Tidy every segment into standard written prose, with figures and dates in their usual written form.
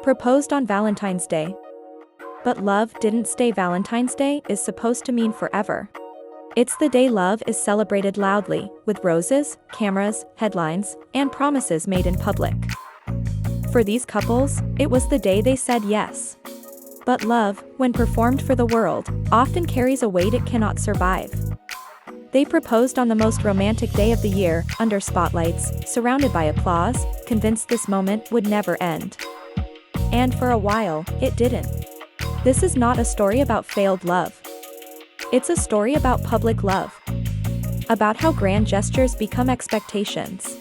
Proposed on Valentine's Day. But love didn't stay. Valentine's Day is supposed to mean forever. It's the day love is celebrated loudly, with roses, cameras, headlines, and promises made in public. For these couples, it was the day they said yes. But love, when performed for the world, often carries a weight it cannot survive. They proposed on the most romantic day of the year, under spotlights, surrounded by applause, convinced this moment would never end. And for a while, it didn't. This is not a story about failed love. It's a story about public love. About how grand gestures become expectations.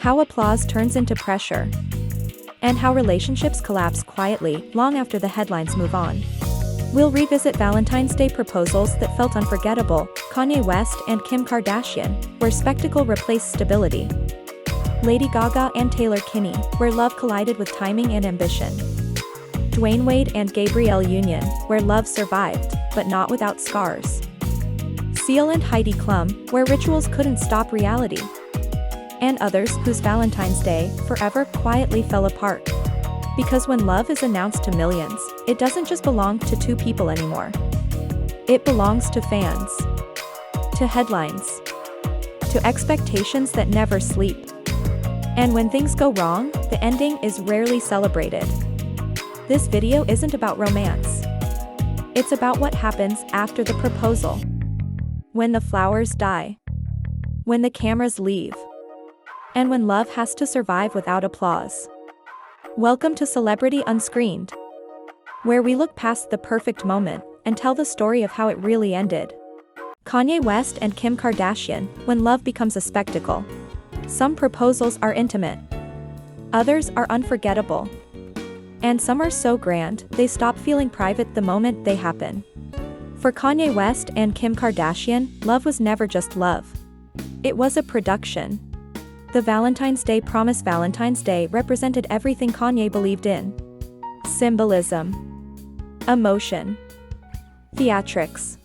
How applause turns into pressure. And how relationships collapse quietly, long after the headlines move on. We'll revisit Valentine's Day proposals that felt unforgettable, Kanye West and Kim Kardashian, where spectacle replaced stability. Lady Gaga and Taylor Kinney, where love collided with timing and ambition. Dwyane Wade and Gabrielle Union, where love survived, but not without scars. Seal and Heidi Klum, where rituals couldn't stop reality. And others whose Valentine's Day forever quietly fell apart. Because when love is announced to millions, it doesn't just belong to two people anymore. It belongs to fans. To headlines. To expectations that never sleep. And when things go wrong, the ending is rarely celebrated. This video isn't about romance. It's about what happens after the proposal. When the flowers die. When the cameras leave. And when love has to survive without applause. Welcome to Celebrity Unscreened, where we look past the perfect moment and tell the story of how it really ended. Kanye West and Kim Kardashian, when love becomes a spectacle. Some proposals are intimate. Others are unforgettable. And some are so grand, they stop feeling private the moment they happen. For Kanye West and Kim Kardashian, love was never just love. It was a production. The Valentine's Day promise. Valentine's Day represented everything Kanye believed in. Symbolism. Emotion. Theatrics.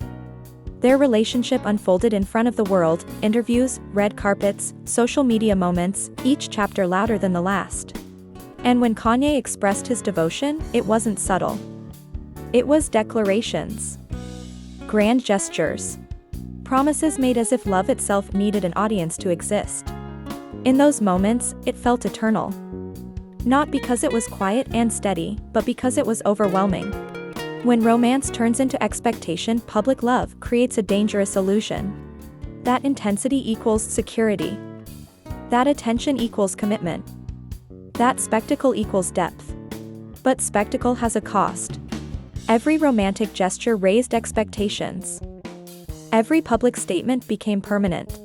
Their relationship unfolded in front of the world, interviews, red carpets, social media moments, each chapter louder than the last. And when Kanye expressed his devotion, it wasn't subtle. It was declarations. Grand gestures. Promises made as if love itself needed an audience to exist. In those moments, it felt eternal. Not because it was quiet and steady, but because it was overwhelming. When romance turns into expectation, public love creates a dangerous illusion. That intensity equals security. That attention equals commitment. That spectacle equals depth. But spectacle has a cost. Every romantic gesture raised expectations. Every public statement became permanent.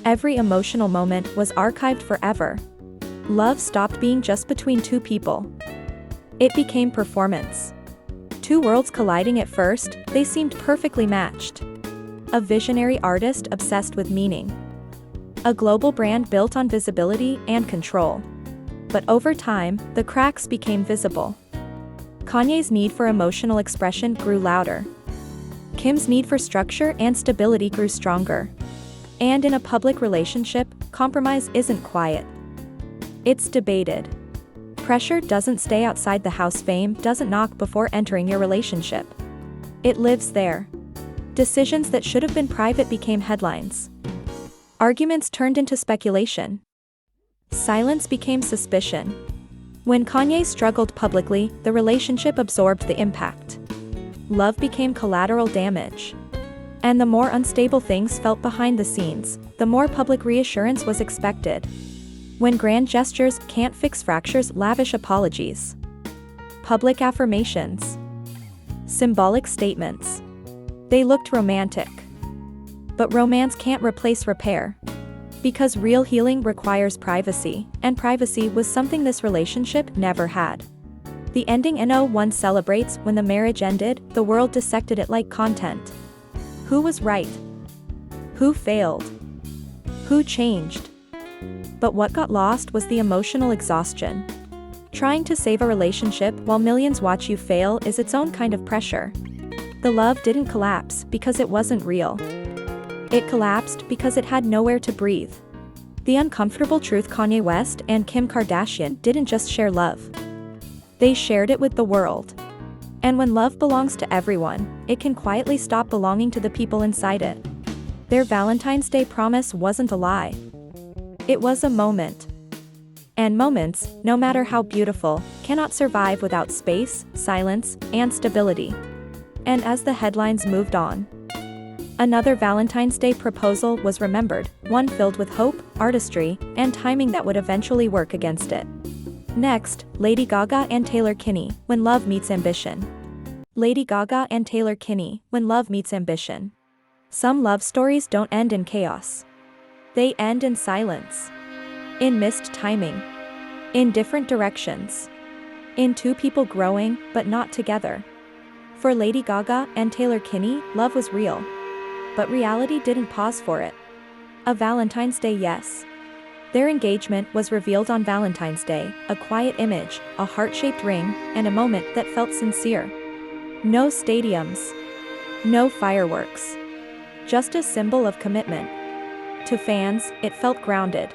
Every emotional moment was archived forever. Love stopped being just between two people. It became performance. Two worlds colliding. At first, they seemed perfectly matched. A visionary artist obsessed with meaning. A global brand built on visibility and control. But over time, the cracks became visible. Kanye's need for emotional expression grew louder. Kim's need for structure and stability grew stronger. And in a public relationship, compromise isn't quiet. It's debated. Pressure doesn't stay outside the house. Fame doesn't knock before entering your relationship. It lives there. Decisions that should have been private became headlines. Arguments turned into speculation. Silence became suspicion. When Kanye struggled publicly, the relationship absorbed the impact. Love became collateral damage. And the more unstable things felt behind the scenes, the more public reassurance was expected. When grand gestures can't fix fractures, lavish apologies. Public affirmations. Symbolic statements. They looked romantic. But romance can't replace repair. Because real healing requires privacy, and privacy was something this relationship never had. The ending one celebrates. When the marriage ended, the world dissected it like content. Who was right? Who failed? Who changed? But what got lost was the emotional exhaustion. Trying to save a relationship while millions watch you fail is its own kind of pressure. The love didn't collapse because it wasn't real. It collapsed because it had nowhere to breathe. The uncomfortable truth: Kanye West and Kim Kardashian didn't just share love. They shared it with the world. And when love belongs to everyone, it can quietly stop belonging to the people inside it. Their Valentine's Day promise wasn't a lie. It was a moment. And moments, no matter how beautiful, cannot survive without space, silence, and stability. And as the headlines moved on, another Valentine's Day proposal was remembered, one filled with hope, artistry, and timing that would eventually work against it. Next, Lady Gaga and Taylor Kinney, When Love Meets Ambition. Lady Gaga and Taylor Kinney, When Love Meets Ambition. Some love stories don't end in chaos. They end in silence. In missed timing. In different directions. In two people growing, but not together. For Lady Gaga and Taylor Kinney, love was real. But reality didn't pause for it. A Valentine's Day yes. Their engagement was revealed on Valentine's Day, a quiet image, a heart-shaped ring, and a moment that felt sincere. No stadiums. No fireworks. Just a symbol of commitment. To fans, it felt grounded.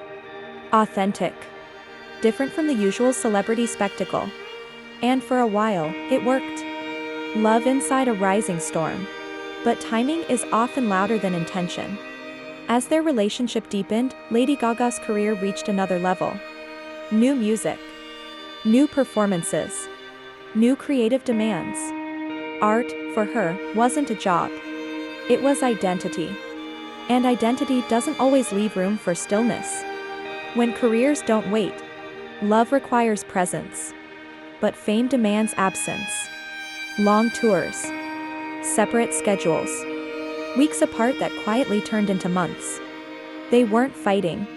Authentic. Different from the usual celebrity spectacle. And for a while, it worked. Love inside a rising storm. But timing is often louder than intention. As their relationship deepened, Lady Gaga's career reached another level. New music. New performances. New creative demands. Art, for her, wasn't a job. It was identity. And identity doesn't always leave room for stillness. When careers don't wait, love requires presence. But fame demands absence. Long tours. Separate schedules. Weeks apart that quietly turned into months. They weren't fighting.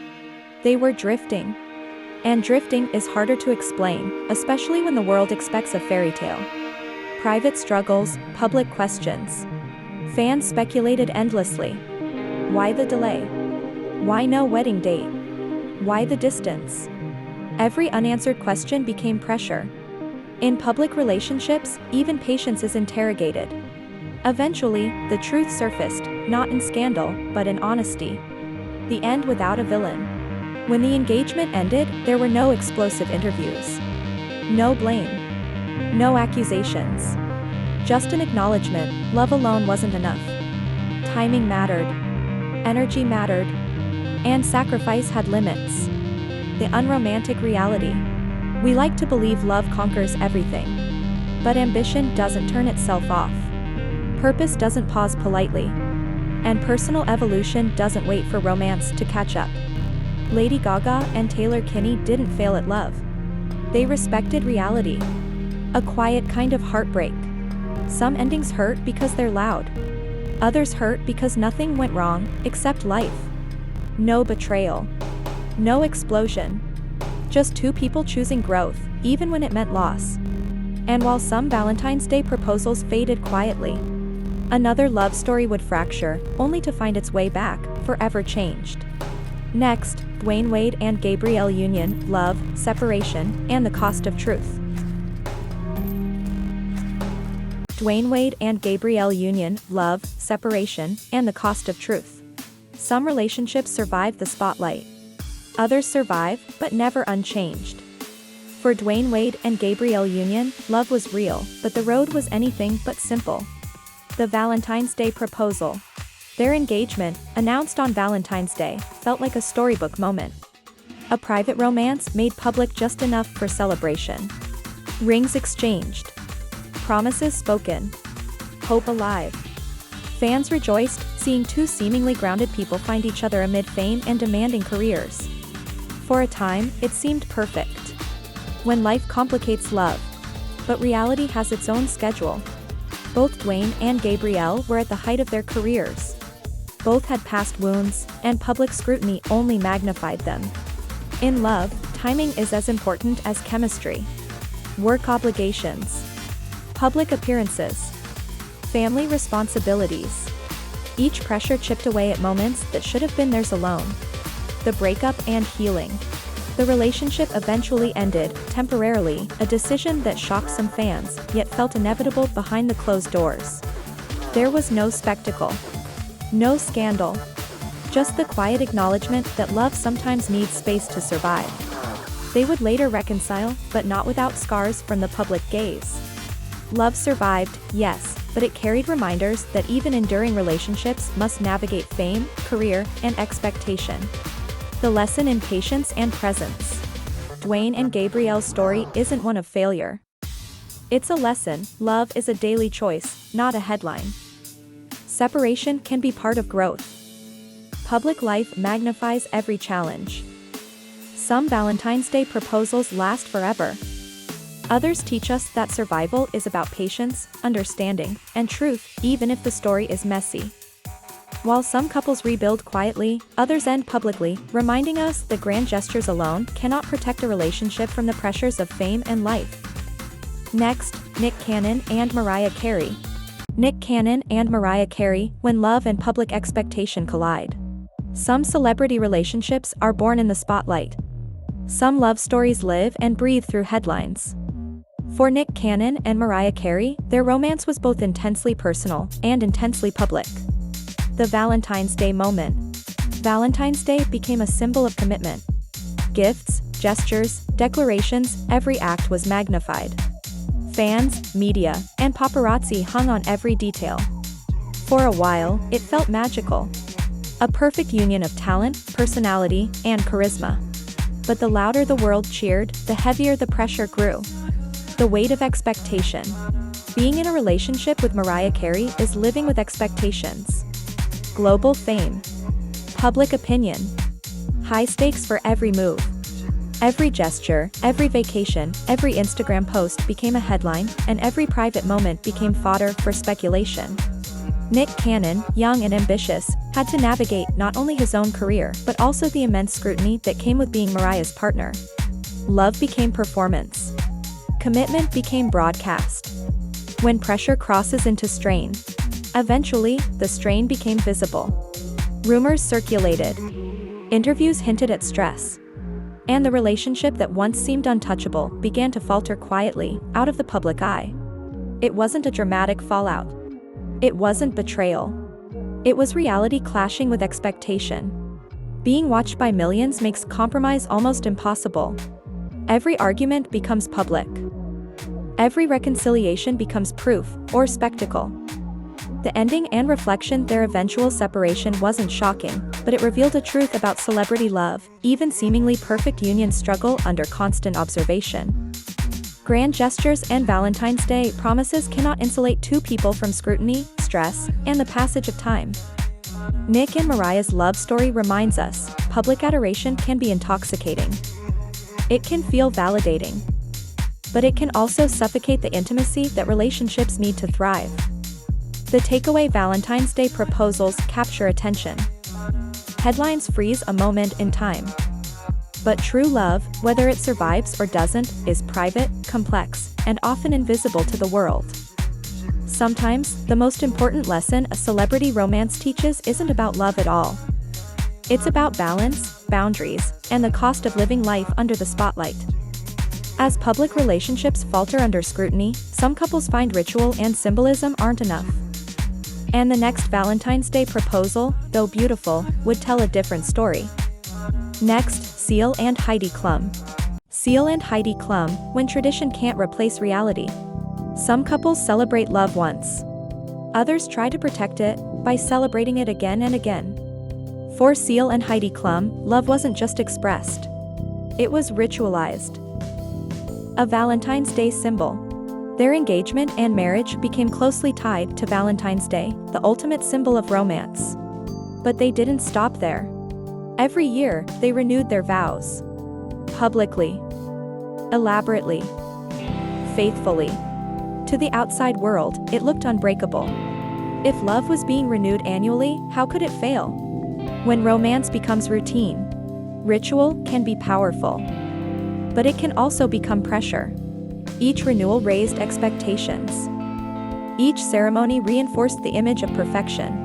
They were drifting. And drifting is harder to explain, especially when the world expects a fairy tale. Private struggles, public questions. Fans speculated endlessly. Why the delay? Why no wedding date? Why the distance? Every unanswered question became pressure. In public relationships, even patience is interrogated. Eventually, the truth surfaced, not in scandal, but in honesty. The end without a villain. When the engagement ended, there were no explosive interviews. No blame. No accusations. Just an acknowledgement, love alone wasn't enough. Timing mattered. Energy mattered. And sacrifice had limits. The unromantic reality. We like to believe love conquers everything. But ambition doesn't turn itself off. Purpose doesn't pause politely. And personal evolution doesn't wait for romance to catch up. Lady Gaga and Taylor Kinney didn't fail at love. They respected reality. A quiet kind of heartbreak. Some endings hurt because they're loud. Others hurt because nothing went wrong, except life. No betrayal. No explosion. Just two people choosing growth, even when it meant loss. And while some Valentine's Day proposals faded quietly, another love story would fracture, only to find its way back, forever changed. Next, Dwyane Wade and Gabrielle Union, Love, Separation, and the Cost of Truth. Dwyane Wade and Gabrielle Union, Love, Separation, and the Cost of Truth. Some relationships survive the spotlight. Others survive, but never unchanged. For Dwyane Wade and Gabrielle Union, love was real, but the road was anything but simple. The Valentine's Day proposal. Their engagement, announced on Valentine's Day, felt like a storybook moment. A private romance made public just enough for celebration. Rings exchanged. Promises spoken. Hope alive. Fans rejoiced, seeing two seemingly grounded people find each other amid fame and demanding careers. For a time, it seemed perfect. When life complicates love. But reality has its own schedule. Both Dwyane and Gabrielle were at the height of their careers. Both had past wounds, and public scrutiny only magnified them. In love, timing is as important as chemistry. Work obligations. Public appearances. Family responsibilities. Each pressure chipped away at moments that should have been theirs alone. The breakup and healing. The relationship eventually ended, temporarily, a decision that shocked some fans, yet felt inevitable behind the closed doors. There was no spectacle. No scandal. Just the quiet acknowledgement that love sometimes needs space to survive. They would later reconcile, but not without scars from the public gaze. Love survived, yes, but it carried reminders that even enduring relationships must navigate fame, career, and expectation. The lesson in patience and presence. Dwyane and Gabrielle's story isn't one of failure. It's a lesson. Love is a daily choice, not a headline. Separation can be part of growth. Public life magnifies every challenge. Some Valentine's Day proposals last forever. Others teach us that survival is about patience, understanding, and truth, even if the story is messy. While some couples rebuild quietly, others end publicly, reminding us that grand gestures alone cannot protect a relationship from the pressures of fame and life. Next, Nick Cannon and Mariah Carey. Nick Cannon and Mariah Carey, when love and public expectation collide. Some celebrity relationships are born in the spotlight. Some love stories live and breathe through headlines. For Nick Cannon and Mariah Carey, their romance was both intensely personal and intensely public. The Valentine's Day moment. Valentine's Day became a symbol of commitment. Gifts, gestures, declarations, every act was magnified. Fans, media, and paparazzi hung on every detail. For a while, it felt magical. A perfect union of talent, personality, and charisma. But the louder the world cheered, the heavier the pressure grew. The weight of expectation. Being in a relationship with Mariah Carey is living with expectations. Global fame. Public opinion. High stakes for every move. Every gesture, every vacation, every Instagram post became a headline, and every private moment became fodder for speculation. Nick Cannon, young and ambitious, had to navigate not only his own career but also the immense scrutiny that came with being Mariah's partner. Love became performance. Commitment became broadcast. When pressure crosses into strain. Eventually, the strain became visible. Rumors circulated. Interviews hinted at stress. And the relationship that once seemed untouchable began to falter quietly, out of the public eye. It wasn't a dramatic fallout. It wasn't betrayal. It was reality clashing with expectation. Being watched by millions makes compromise almost impossible. Every argument becomes public. Every reconciliation becomes proof, or spectacle. The ending and reflection, their eventual separation, wasn't shocking, but it revealed a truth about celebrity love. Even seemingly perfect unions struggle under constant observation. Grand gestures and Valentine's Day promises cannot insulate two people from scrutiny, stress, and the passage of time. Nick and Mariah's love story reminds us, public adoration can be intoxicating. It can feel validating. But it can also suffocate the intimacy that relationships need to thrive. The takeaway: Valentine's Day proposals capture attention. Headlines freeze a moment in time. But true love, whether it survives or doesn't, is private, complex, and often invisible to the world. Sometimes, the most important lesson a celebrity romance teaches isn't about love at all. It's about balance, boundaries, and the cost of living life under the spotlight. As public relationships falter under scrutiny, some couples find ritual and symbolism aren't enough. And the next Valentine's Day proposal, though beautiful, would tell a different story. Next, Seal and Heidi Klum. Seal and Heidi Klum, when tradition can't replace reality. Some couples celebrate love once. Others try to protect it by celebrating it again and again. For Seal and Heidi Klum, love wasn't just expressed. It was ritualized. A Valentine's Day symbol. Their engagement and marriage became closely tied to Valentine's Day, the ultimate symbol of romance. But they didn't stop there. Every year, they renewed their vows. Publicly. Elaborately. Faithfully. To the outside world, it looked unbreakable. If love was being renewed annually, how could it fail? When romance becomes routine, ritual can be powerful. But it can also become pressure. Each renewal raised expectations. Each ceremony reinforced the image of perfection.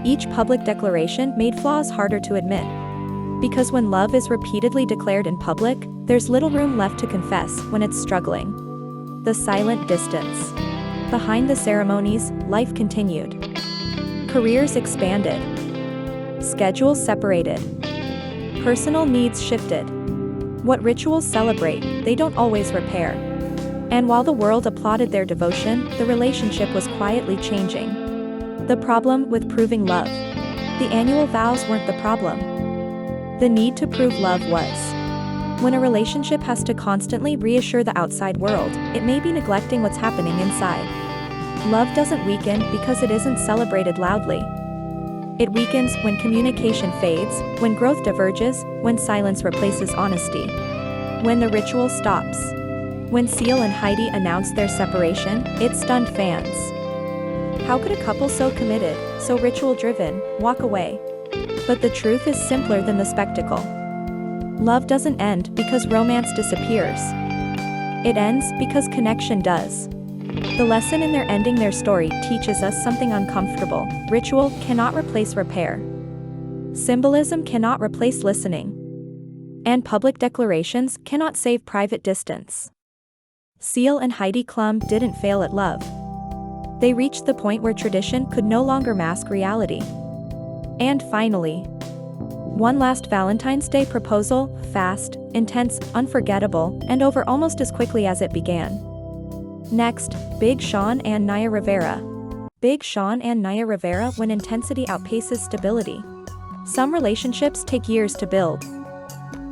Each public declaration made flaws harder to admit. Because when love is repeatedly declared in public, there's little room left to confess when it's struggling. The silent distance. Behind the ceremonies, life continued. Careers expanded. Schedules separated. Personal needs shifted. What rituals celebrate, they don't always repair. And while the world applauded their devotion, the relationship was quietly changing. The problem with proving love. The annual vows weren't the problem. The need to prove love was. When a relationship has to constantly reassure the outside world, it may be neglecting what's happening inside. Love doesn't weaken because it isn't celebrated loudly. It weakens when communication fades, when growth diverges, when silence replaces honesty. When the ritual stops. When Seal and Heidi announced their separation, it stunned fans. How could a couple so committed, so ritual-driven, walk away? But the truth is simpler than the spectacle. Love doesn't end because romance disappears. It ends because connection does. The lesson in their ending their story teaches us something uncomfortable. Ritual cannot replace repair. Symbolism cannot replace listening. And public declarations cannot save private distance. Seal and Heidi Klum didn't fail at love. They reached the point where tradition could no longer mask reality. And finally, one last Valentine's Day proposal, fast, intense, unforgettable, and over almost as quickly as it began. Next, Big Sean and Naya Rivera. Big Sean and Naya Rivera when intensity outpaces stability. Some relationships take years to build.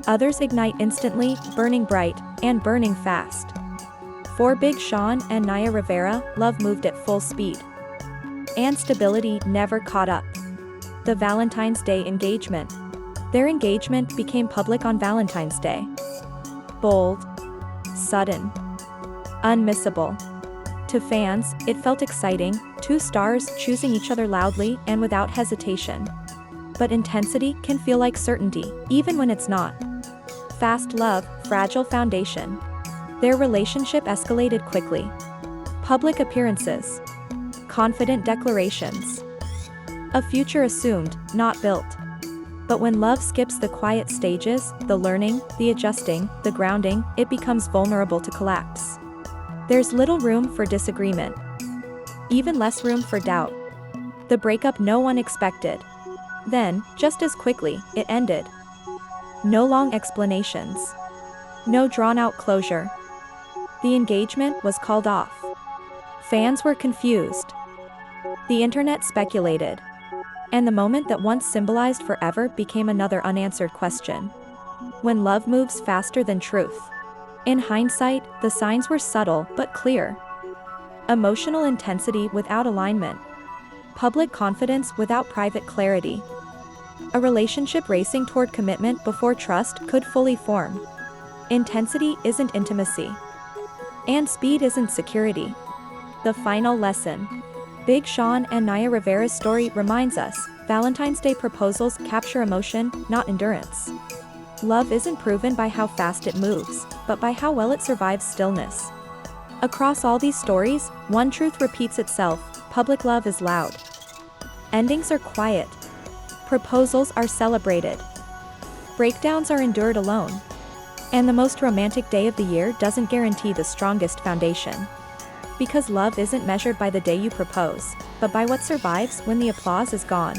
Others ignite instantly, burning bright, and burning fast. For Big Sean and Naya Rivera, love moved at full speed. And stability never caught up. The Valentine's Day engagement. Their engagement became public on Valentine's Day. Bold. Sudden. Unmissable. To fans, it felt exciting, two stars choosing each other loudly and without hesitation. But intensity can feel like certainty, even when it's not. Fast love, fragile foundation. Their relationship escalated quickly. Public appearances. Confident declarations. A future assumed, not built. But when love skips the quiet stages, the learning, the adjusting, the grounding, it becomes vulnerable to collapse. There's little room for disagreement. Even less room for doubt. The breakup no one expected. Then, just as quickly, it ended. No long explanations. No drawn-out closure. The engagement was called off. Fans were confused. The internet speculated. And the moment that once symbolized forever became another unanswered question. When love moves faster than truth. In hindsight, the signs were subtle but clear. Emotional intensity without alignment. Public confidence without private clarity. A relationship racing toward commitment before trust could fully form. Intensity isn't intimacy. And speed isn't security. The final lesson. Big Sean and Naya Rivera's story reminds us, Valentine's Day proposals capture emotion, not endurance. Love isn't proven by how fast it moves, but by how well it survives stillness. Across all these stories, one truth repeats itself: public love is loud. Endings are quiet. Proposals are celebrated. Breakdowns are endured alone. And the most romantic day of the year doesn't guarantee the strongest foundation. Because love isn't measured by the day you propose, but by what survives when the applause is gone.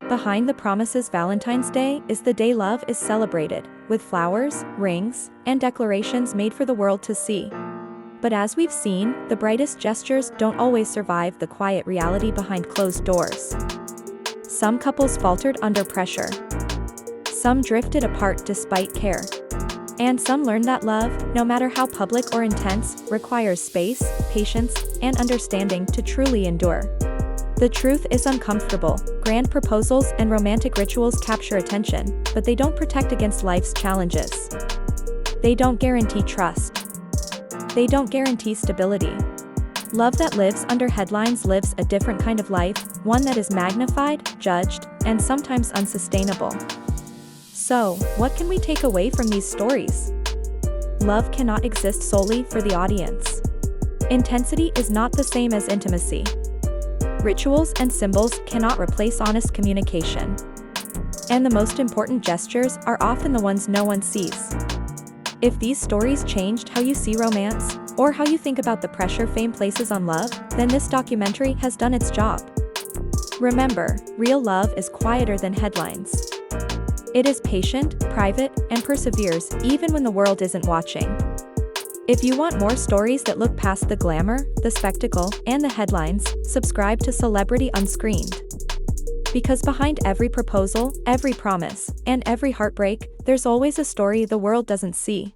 Behind the promises, Valentine's Day is the day love is celebrated, with flowers, rings, and declarations made for the world to see. But as we've seen, the brightest gestures don't always survive the quiet reality behind closed doors. Some couples faltered under pressure. Some drifted apart despite care. And some learned that love, no matter how public or intense, requires space, patience, and understanding to truly endure. The truth is uncomfortable. Grand proposals and romantic rituals capture attention, but they don't protect against life's challenges. They don't guarantee trust. They don't guarantee stability. Love that lives under headlines lives a different kind of life, one that is magnified, judged, and sometimes unsustainable. So, what can we take away from these stories? Love cannot exist solely for the audience. Intensity is not the same as intimacy. Rituals and symbols cannot replace honest communication. And the most important gestures are often the ones no one sees. If these stories changed how you see romance, or how you think about the pressure fame places on love, then this documentary has done its job. Remember, real love is quieter than headlines. It is patient, private, and perseveres even when the world isn't watching. If you want more stories that look past the glamour, the spectacle, and the headlines, subscribe to Celebrity Unscreened. Because behind every proposal, every promise, and every heartbreak, there's always a story the world doesn't see.